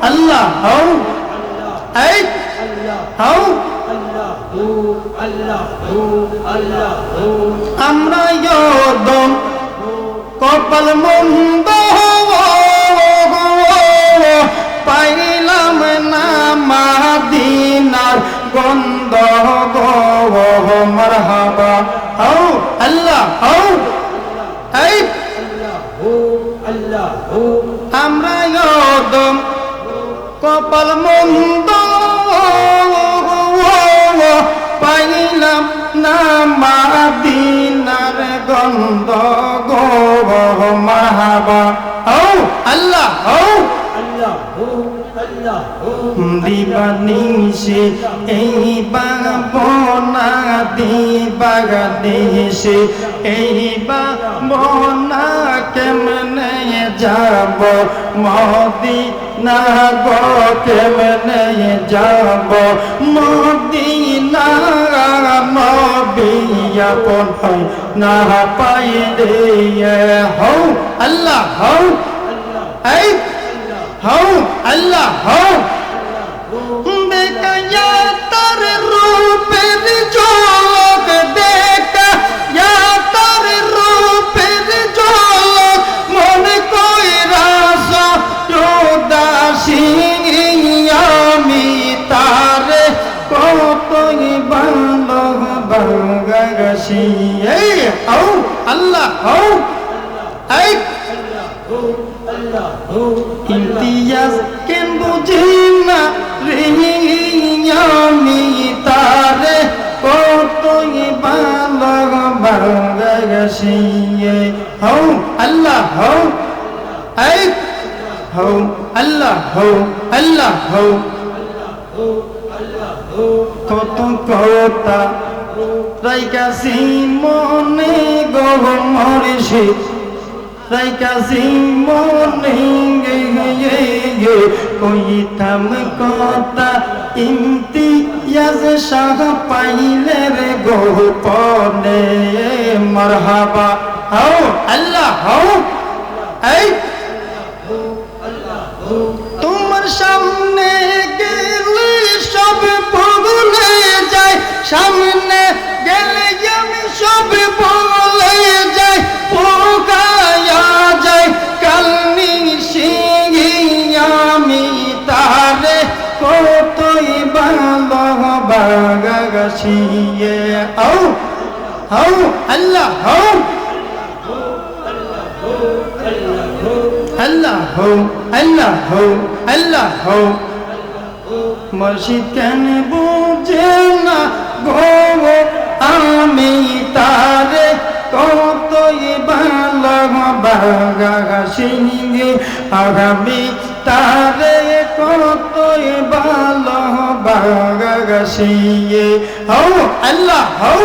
আল্লাহ হও এই হও আমরা ইয়দম কপাল মন্দ পাইলাম না মাদিনার গন্ধ গো মারহাবা হও আল্লাহ হও এই আমরা ইয়দম কপাল মন্দ পাইলাম না মাদিনার গন্ধ গো মারহাবা হও আল্লাহ হও দিবানিশে এই বাবনা দিবানিশে এই বাবনা কেমনে যাব মদিনা গো কেমনে যাব মদিনা নবী আপন হয় না পাইলে হও আল্লাহ হও এই হও আল্লাহ হও দেখা তার রূপের ঝলক দেখা তার রূপের ঝলক মনে কইরাস উদাসী আমি তারে কতই ভালোবাসি এই হও আল্লাহ হও এই ইমতিয়াজ কেন বুঝি না রে আমি তারে কতই ভালোবাসি হও আল্লাহ হও এই হও আল্লাহ হও আল্লাহ হও কত কথা রাইকাছি মনে গো মরিশিদ রাইকাছি মনে কইতাম কথা ইমতিয়াজ শাহ পাইলে রে গোপনে মারহাবা হও আল্লাহ হও এই তোমার সামনে গেলে সব ভুলে যায় সামনে গেলে আমি সব ভুলে যাই পোকায়া যায় কালনি সিংহি আমি তারে কতই ভালোবাসি হও হও আল্লাহ হও আল্লাহ হও আল্লাহ হও আল্লাহ হও মসজিদ কেন বুঝে না গো আমি তারে কতই ভালোবাসি আগামী তারে কতই ভালোবাসি হও আল্লাহ হও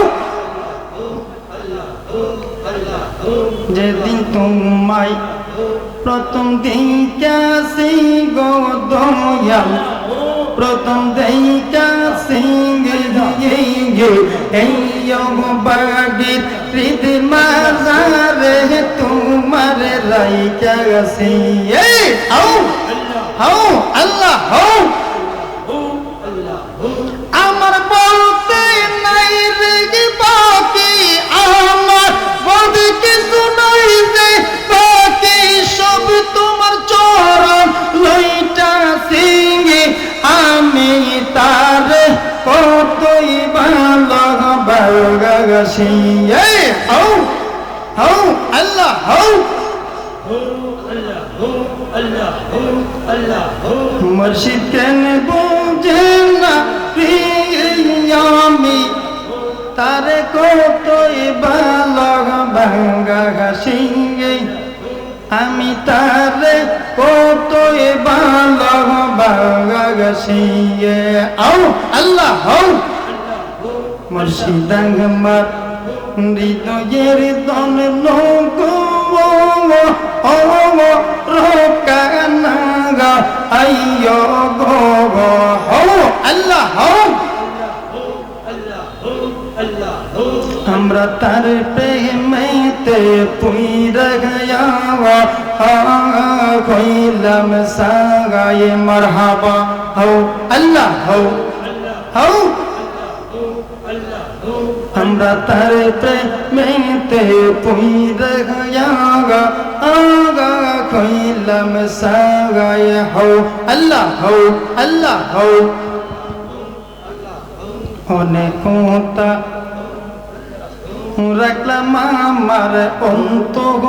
যেদিন তোমায় প্রথম দিকাছি গো দয়াল প্রথম দিকাছি এই বাগির হৃদ মাজারে তোমার রাইকাছি এই হও হও আল্লাহ হও আমার বলতে নাই রে বাকি আমার বলতে কিছু নাই রে বাকি সব তোমার চরণ লইটাছি আমি তারে কতই ভালোবাসি এই হও হও আল্লাহ হও মুর্শিদ কেন বুঝে না আমি তারে কতই ভালোবাসি আমি তারে কতই ভালোবাসি আও আল্লাহ হও মুর্শিদ আমার হৃদয়ের দন লোক রোকানা আইয়ো গো হও আল্লাহ হও আমরা তার প্রেমে te puira gaya khoilam sagaye marhaba ho Allah ho ho हमरा तारे प्रेमेते पुइरा गया आगा खोइलाम सागाए हो अल्लाह हो অনেক কথা রাখলাম আমার অন্তর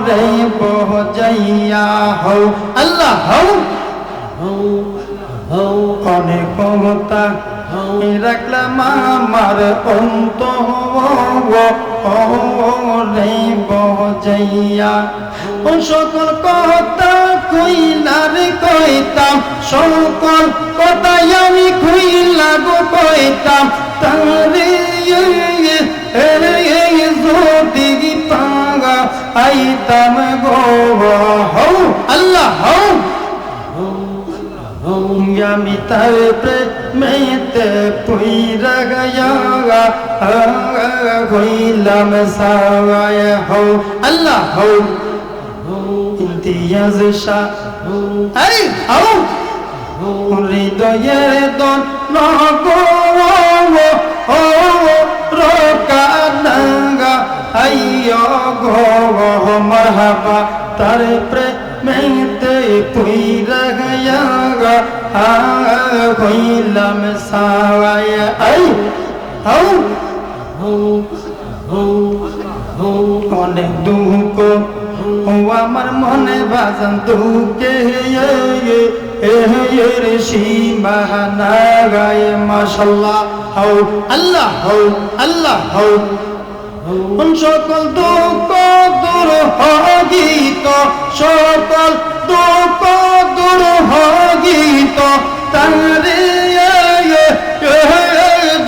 রে বজাইয়া হও আল্লাহ হও অনেক কথা রাখলাম আমার অন্তর রে বজাইয়া ও সকল কথা কইলার কইতাম সকল কথাই আমি কইলা গো কইতাম তারে যদি পাগা আইতাম গো হও আল্লাহ হও আমি তার প্রেমেতে পুইরা গয়া হইলাম সাগায় হও আল্লাহ হও ইমতিয়াজ শাহ এই হও হৃদয়ের দন নগো ও রোকানাঙ্গা আইয়ো গো মারহাবা তার প্রেমেতে পুইরা গয়া হইলাম সাগায় এই হও অনেক দুঃখ ও আমার মনে বাজান দুঃখে এর সীমা না গায়ে মাশাআল্লাহ হও আল্লাহ হও সকল দুঃখ দূর হগিত সকল দুঃখ দূর হগিত তারে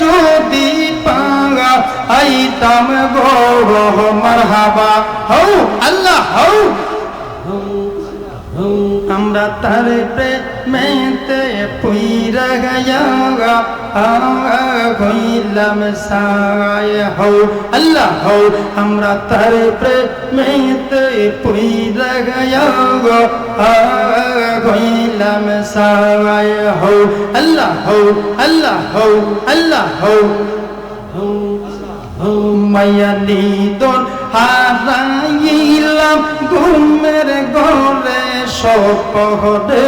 যদি পাগা আইতাম গো মারহাবা হও আল্লাহ হও আমরা তার প্রেমেতে পুইরা গয়া হইলাম সাগায় হও আল্লাহ হও আমরা তার প্রেমেতে পুইরা গয়া হইলাম সাগায় হও আল্লাহ হও মায়ালি দন হারাইলাম ঘুমের ঘরে সপহরে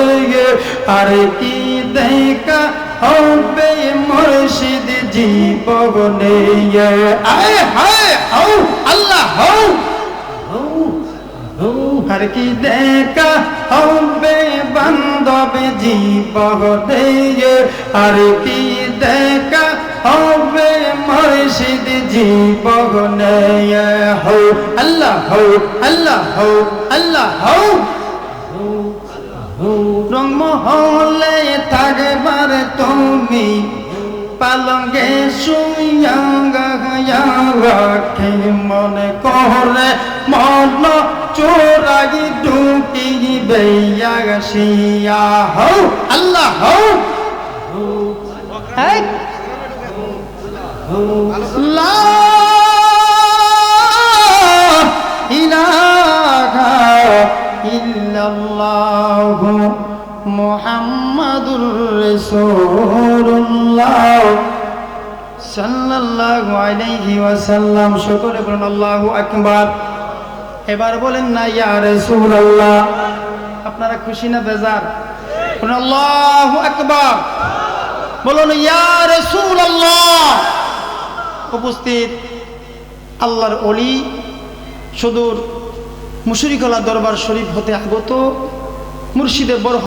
আর কি দেখা হবে মুর্শিদ জীবনে আয় হায় হও আল্লাহ হও আর কি দেখা হবে বান্ধব জীবনে আর কি দেখা হবে মুর্শিদ জীবনে হও আল্লাহ হও রংমহলে থাকবার তুমি পালঙ্গে শুইয়া রাখে মনে করে মন চোরাই ঢুকি বেয়া গিয়া হও আল্লাহ হও লা ইলাহা ইল্লাল্লাহু মুহাম্মাদুর রাসূলুল্লাহ সাল্লাল্লাহু আলাইহি ওয়াসাল্লাম সকলে বলেন আল্লাহু আকবার এবার বলেন না ইয়া রাসূলুল্লাহ আপনারা খুশি না বেজার বলেন আল্লাহু আকবার বলুন ইয়া রাসূলুল্লাহ উপস্থিত আল্লাহর ওলি সুদূর মুশরিকলা দরবার শরীফ হতে আগত মুর্শিদে বড়